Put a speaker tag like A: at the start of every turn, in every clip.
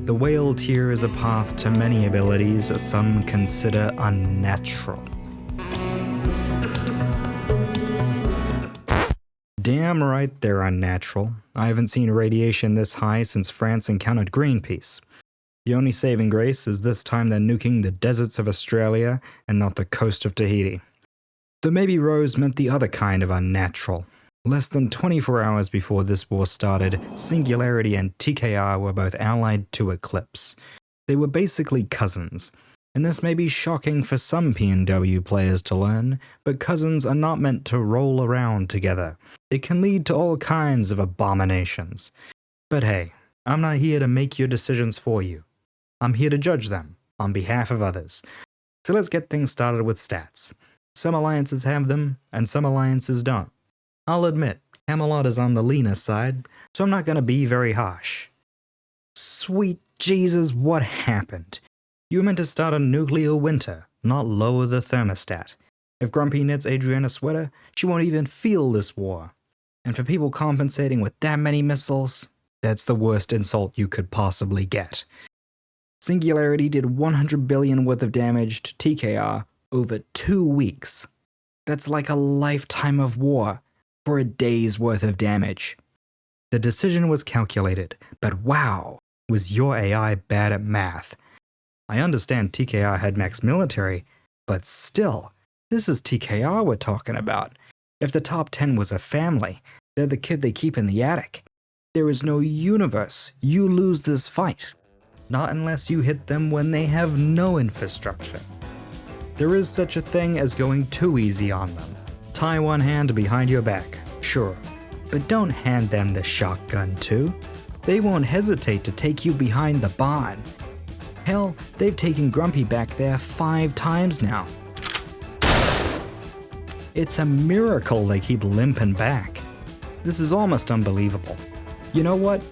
A: The whale tier is a path to many abilities some consider unnatural. Damn right they're unnatural. I haven't seen radiation this high since France encountered Greenpeace. The only saving grace is this time they're nuking the deserts of Australia and not the coast of Tahiti. The Maybe Rose meant the other kind of unnatural. Less than 24 hours before this war started, Singularity and TKR were both allied to Eclipse. They were basically cousins, and this may be shocking for some PNW players to learn, but cousins are not meant to roll around together. It can lead to all kinds of abominations. But hey, I'm not here to make your decisions for you. I'm here to judge them on behalf of others. So let's get things started with stats. Some alliances have them, and some alliances don't. I'll admit, Camelot is on the leaner side, so I'm not going to be very harsh. Sweet Jesus, what happened? You were meant to start a nuclear winter, not lower the thermostat. If Grumpy knits Adriana a sweater, she won't even feel this war. And for people compensating with that many missiles, that's the worst insult you could possibly get. Singularity did 100 billion worth of damage to TKR over 2 weeks. That's like a lifetime of war for a day's worth of damage. The decision was calculated, but wow, was your AI bad at math. I understand TKR had max military, but still, this is TKR we're talking about. If the top 10 was a family, they're the kid they keep in the attic. There is no universe, you lose this fight. Not unless you hit them when they have no infrastructure. There is such a thing as going too easy on them. Tie one hand behind your back, sure, but don't hand them the shotgun too. They won't hesitate to take you behind the barn. Hell, they've taken Grumpy back there 5 times now. It's a miracle they keep limping back. This is almost unbelievable. You know what?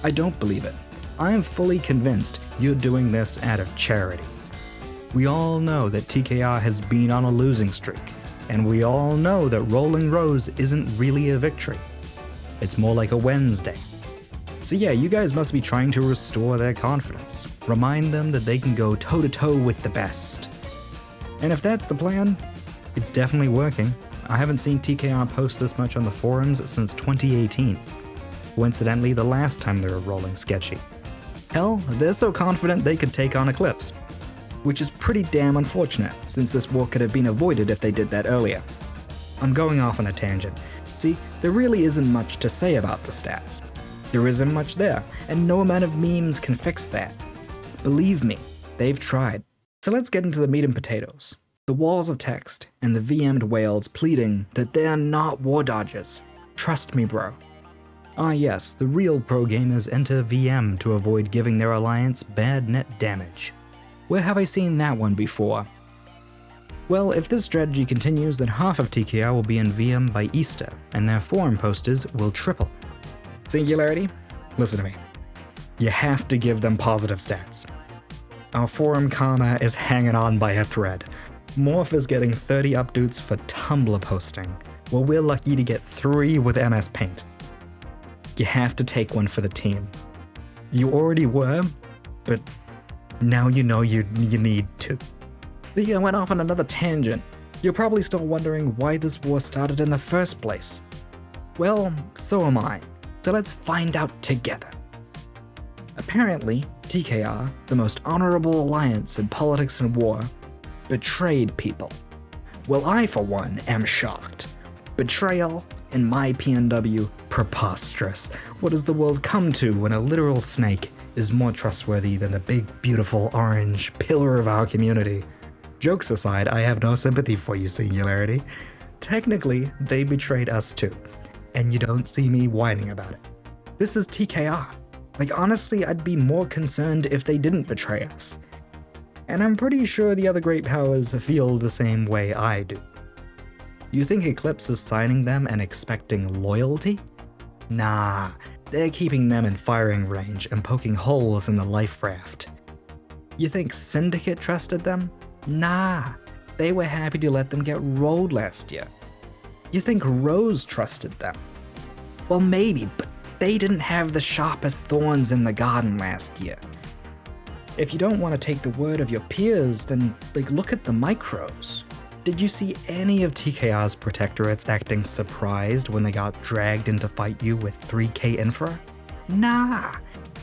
A: I don't believe it. I am fully convinced you're doing this out of charity. We all know that TKR has been on a losing streak, and we all know that Rolling Rose isn't really a victory. It's more like a Wednesday. So yeah, you guys must be trying to restore their confidence. Remind them that they can go toe-to-toe with the best. And if that's the plan, it's definitely working. I haven't seen TKR post this much on the forums since 2018. Coincidentally, the last time they were rolling Sketchy. Hell, they're so confident they could take on Eclipse. Which is pretty damn unfortunate, since this war could have been avoided if they did that earlier. I'm going off on a tangent. See, there really isn't much to say about the stats. There isn't much there, and no amount of memes can fix that. Believe me, they've tried. So let's get into the meat and potatoes. The walls of text and the VM'd whales pleading that they're not war dodgers. Trust me, bro. Ah yes, the real pro gamers enter VM to avoid giving their alliance bad net damage. Where have I seen that one before? Well, if this strategy continues, then half of TKR will be in VM by Easter, and their forum posters will triple. Singularity, listen to me. You have to give them positive stats. Our forum karma is hanging on by a thread. Morph is getting 30 updates for Tumblr posting, while we're lucky to get 3 with MS Paint. You have to take one for the team. You already were, but now you know you need to. See, I went off on another tangent. You're probably still wondering why this war started in the first place. Well, so am I. So let's find out together. Apparently, TKR, the most honorable alliance in politics and war, betrayed people. Well, I, for one, am shocked. Betrayal, in my PNW, preposterous. What does the world come to when a literal snake is more trustworthy than the big, beautiful, orange pillar of our community? Jokes aside, I have no sympathy for you, Singularity. Technically, they betrayed us too, and you don't see me whining about it. This is TKR. Like, honestly, I'd be more concerned if they didn't betray us. And I'm pretty sure the other great powers feel the same way I do. You think Eclipse is signing them and expecting loyalty? Nah, they're keeping them in firing range and poking holes in the life raft. You think Syndicate trusted them? Nah, they were happy to let them get rolled last year. You think Rose trusted them? Well, maybe, but they didn't have the sharpest thorns in the garden last year. If you don't want to take the word of your peers, then look at the micros. Did you see any of TKR's protectorates acting surprised when they got dragged in to fight you with 3K infra? Nah.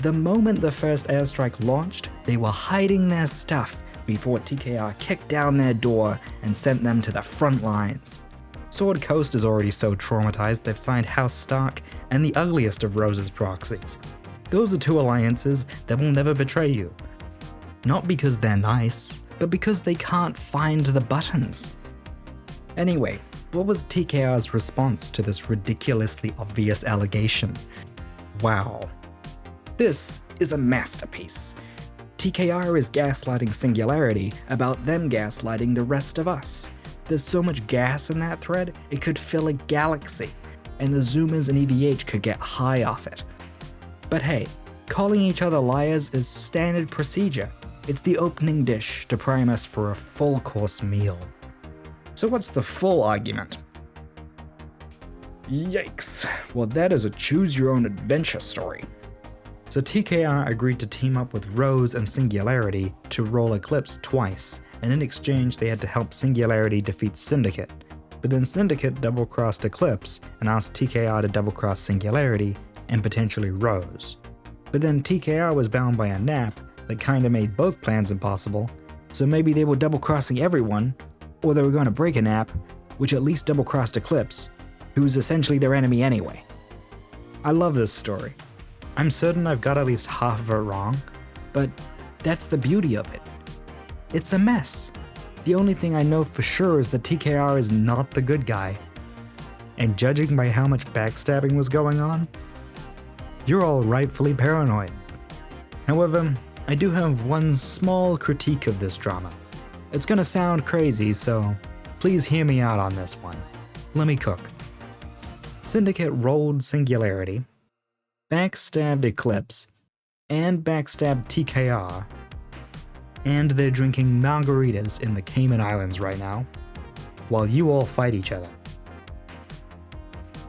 A: The moment the first airstrike launched, they were hiding their stuff before TKR kicked down their door and sent them to the front lines. Sword Coast is already so traumatized they've signed House Stark and the ugliest of Rose's proxies. Those are two alliances that will never betray you. Not because they're nice, but because they can't find the buttons. Anyway, what was TKR's response to this ridiculously obvious allegation? Wow. This is a masterpiece. TKR is gaslighting Singularity about them gaslighting the rest of us. There's so much gas in that thread, it could fill a galaxy, and the Zoomers and EVH could get high off it. But hey, calling each other liars is standard procedure. It's the opening dish to prime us for a full course meal. So what's the full argument? Yikes. Well, that is a choose your own adventure story. So TKR agreed to team up with Rose and Singularity to roll Eclipse twice, and in exchange they had to help Singularity defeat Syndicate. But then Syndicate double-crossed Eclipse and asked TKR to double-cross Singularity and potentially Rose. But then TKR was bound by a nap that kinda made both plans impossible, so maybe they were double-crossing everyone, or they were going to break a nap, which at least double-crossed Eclipse, who's essentially their enemy anyway. I love this story. I'm certain I've got at least half of it wrong, but that's the beauty of it. It's a mess. The only thing I know for sure is that TKR is not the good guy. And judging by how much backstabbing was going on, you're all rightfully paranoid. However, I do have one small critique of this drama. It's gonna sound crazy, so please hear me out on this one. Let me cook. Syndicate rolled Singularity, backstabbed Eclipse, and backstabbed TKR, and they're drinking margaritas in the Cayman Islands right now, while you all fight each other.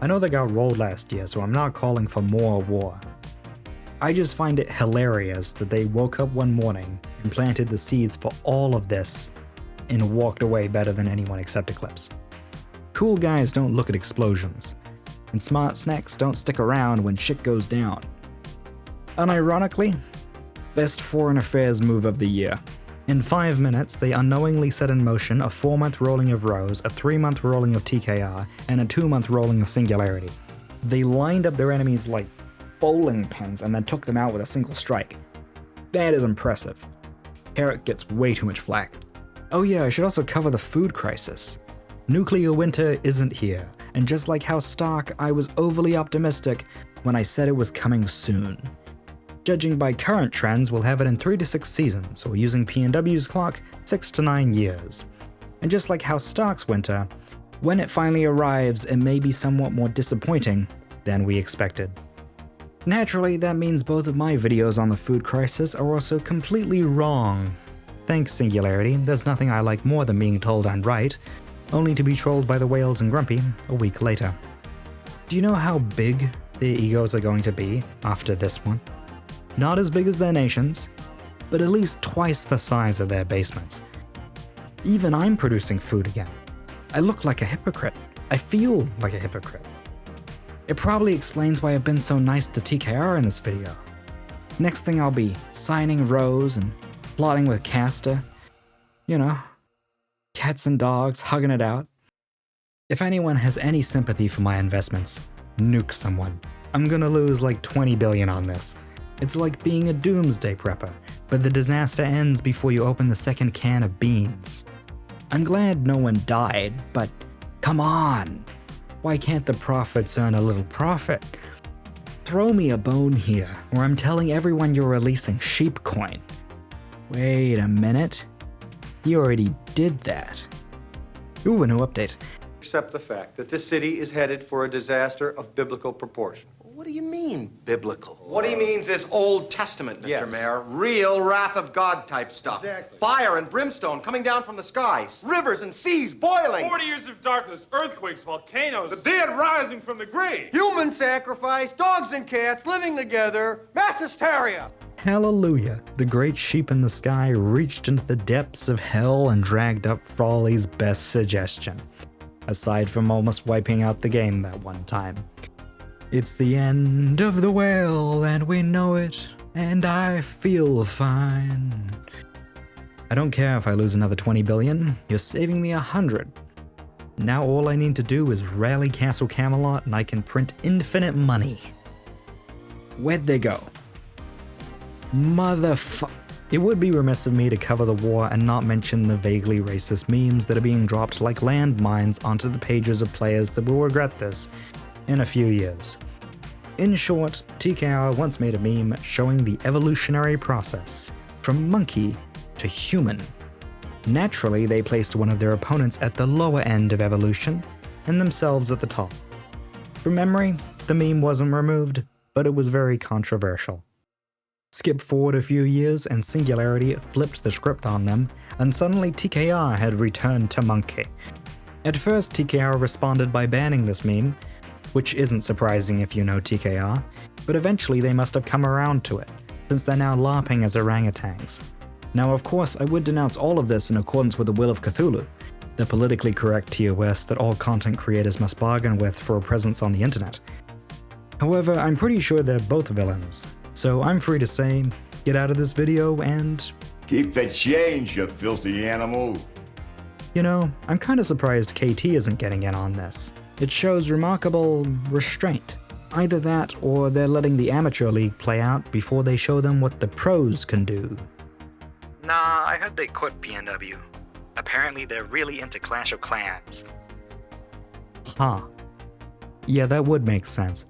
A: I know they got rolled last year, so I'm not calling for more war. I just find it hilarious that they woke up one morning and planted the seeds for all of this and walked away better than anyone except Eclipse. Cool guys don't look at explosions, and smart snacks don't stick around when shit goes down. Unironically, best foreign affairs move of the year. In 5 minutes, they unknowingly set in motion a 4-month rolling of Rose, a 3-month rolling of TKR, and a 2-month rolling of Singularity. They lined up their enemies like bowling pins and then took them out with a single strike. That is impressive. Carrot gets way too much flack. Oh yeah, I should also cover the food crisis. Nuclear winter isn't here, and just like House Stark, I was overly optimistic when I said it was coming soon. Judging by current trends, we'll have it in 3 to 6 seasons, or using P&W's clock, 6 to 9 years. And just like House Stark's winter, when it finally arrives, it may be somewhat more disappointing than we expected. Naturally, that means both of my videos on the food crisis are also completely wrong. Thanks, Singularity, there's nothing I like more than being told I'm right, only to be trolled by the whales and Grumpy a week later. Do you know how big their egos are going to be after this one? Not as big as their nations, but at least twice the size of their basements. Even I'm producing food again. I look like a hypocrite. I feel like a hypocrite. It probably explains why I've been so nice to TKR in this video. Next thing I'll be signing Rose and plotting with Caster. You know, cats and dogs hugging it out. If anyone has any sympathy for my investments, nuke someone. I'm gonna lose like 20 billion on this. It's like being a doomsday prepper, but the disaster ends before you open the second can of beans. I'm glad no one died, but come on! Why can't the prophets earn a little profit? Throw me a bone here, or I'm telling everyone you're releasing sheep coin. Wait a minute. You already did that. Ooh, a new update.
B: Accept the fact that this city is headed for a disaster of biblical proportion.
C: What do you mean, biblical?
B: What he means is Old Testament, Mr.
C: Yes.
B: Mayor. Real wrath of God type stuff.
C: Exactly.
B: Fire and brimstone coming down from the skies. Rivers and seas boiling.
D: 40 years of darkness, earthquakes, volcanoes.
C: The dead rising from the grave.
B: Human sacrifice, dogs and cats living together, mass hysteria.
A: Hallelujah, the great sheep in the sky reached into the depths of hell and dragged up Frawley's best suggestion, aside from almost wiping out the game that one time. It's the end of the whale and we know it, and I feel fine. I don't care if I lose another 20 billion, you're saving me 100. Now all I need to do is rally Castle Camelot and I can print infinite money. Where'd they go? It would be remiss of me to cover the war and not mention the vaguely racist memes that are being dropped like landmines onto the pages of players that will regret this in a few years. In short, TKR once made a meme showing the evolutionary process from monkey to human. Naturally, they placed one of their opponents at the lower end of evolution and themselves at the top. From memory, the meme wasn't removed, but it was very controversial. Skip forward a few years and Singularity flipped the script on them, and suddenly TKR had returned to monkey. At first, TKR responded by banning this meme, which isn't surprising if you know TKR, but eventually they must have come around to it, since they're now LARPing as orangutans. Now of course I would denounce all of this in accordance with the will of Cthulhu, the politically correct TOS that all content creators must bargain with for a presence on the internet. However, I'm pretty sure they're both villains, so I'm free to say, get out of this video and...
E: Keep the change, you filthy animal.
A: You know, I'm kinda surprised KT isn't getting in on this. It shows remarkable restraint. Either that, or they're letting the amateur league play out before they show them what the pros can do. Nah, I heard they quit PNW. Apparently they're really into Clash of Clans. Huh. Yeah, that would make sense.